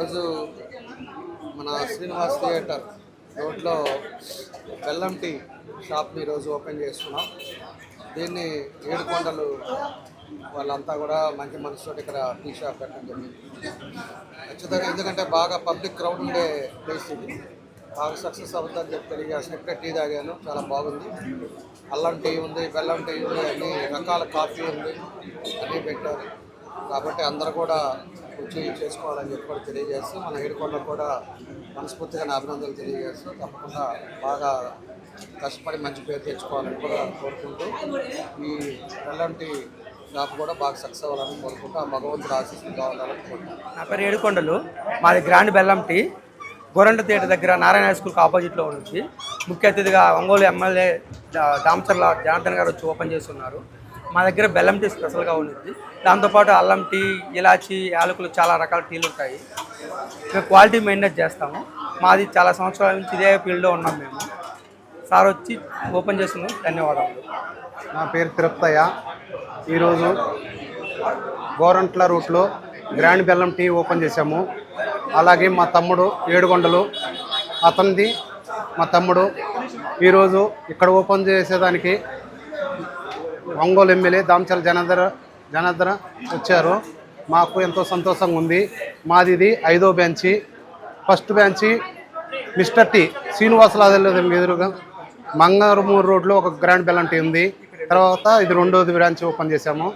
ఈరోజు మన శ్రీనివాస్ థియేటర్ రోడ్లో బెల్లం టీ షాప్ని ఈరోజు ఓపెన్ చేస్తున్నాం. దీన్ని ఏడుకొండలు వాళ్ళంతా కూడా మంచి మనసుతో ఇక్కడ టీ షాప్ పెట్టడం జరిగింది. ఖచ్చితంగా ఎందుకంటే బాగా పబ్లిక్ క్రౌడ్ ఉండే ప్లేస్ ఇది. బాగా సక్సెస్ అవుతుందని చెప్పి తెలియజేస్తాను. ఇప్పుడే టీ తాగాను, చాలా బాగుంది. అల్లం టీ ఉంది, బెల్లం టీ ఉంది, అన్ని రకాల కాఫీ ఉంది, అన్నీ పెట్టారు. కాబట్టి అందరూ కూడా రుచి చేసుకోవాలని చెప్పి కూడా తెలియజేస్తూ మన ఏడుకొండకు కూడా మనస్ఫూర్తిగా అభినందనలు తెలియజేస్తూ తప్పకుండా బాగా కష్టపడి మంచి పేరు తెచ్చుకోవాలని కూడా కోరుకుంటూ ఈ బెల్లం టీ షాప్ కూడా బాగా సక్సెస్ అవ్వాలని కోరుకుంటూ ఆ భగవంతుడు ఆశీస్సులు కావాలని కోరుకుంటున్నాను. నా పేరు ఏడుకొండలు. మాది గ్రాండ్ బెల్లం టీ గోరంట థియేటర్ దగ్గర నారాయణ హై స్కూల్కి ఆపోజిట్లో ఉంది. ముఖ్య అతిథిగా ఒంగోలు ఎమ్మెల్యే దామచర్ల జనార్దన్ గారు వచ్చి ఓపెన్ చేస్తున్నారు. మా దగ్గర బెల్లం టీ స్పెషల్గా ఉంటుంది. దాంతోపాటు అల్లం టీ, ఇలాచి, యాలకులు చాలా రకాల టీలు ఉంటాయి. మేము క్వాలిటీ మెయింటైన్ చేస్తాము. మాది చాలా సంవత్సరాల నుంచి ఇదే ఫీల్డ్లో ఉన్నాం మేము. సార్ వచ్చి ఓపెన్ చేస్తున్నాం. ధన్యవాదాలు. నా పేరు తిరుపతయ్య. ఈరోజు గోరంట్ల రూట్లో గ్రాండ్ బెల్లం టీ ఓపెన్ చేశాము. అలాగే మా తమ్ముడు ఏడుకొండలు, అతనిది మా తమ్ముడు ఈరోజు ఇక్కడ ఓపెన్ చేసేదానికి ఒంగోలు ఎమ్మెల్యే దామచర్ల జనార్దన వచ్చారు. మాకు ఎంతో సంతోషంగా ఉంది. మాది ఇది 5వ branch. First branch mister T Srinivasaraju ఎదురుగా మంగారమూరు రోడ్లో ఒక గ్రాండ్ బెల్లం టీ ఉంది. తర్వాత ఇది 2వ బ్రాంచ్ ఓపెన్ చేశాము.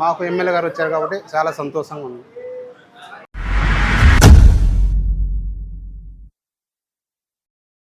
మాకు ఎమ్మెల్యే గారు వచ్చారు కాబట్టి చాలా సంతోషంగా ఉంది.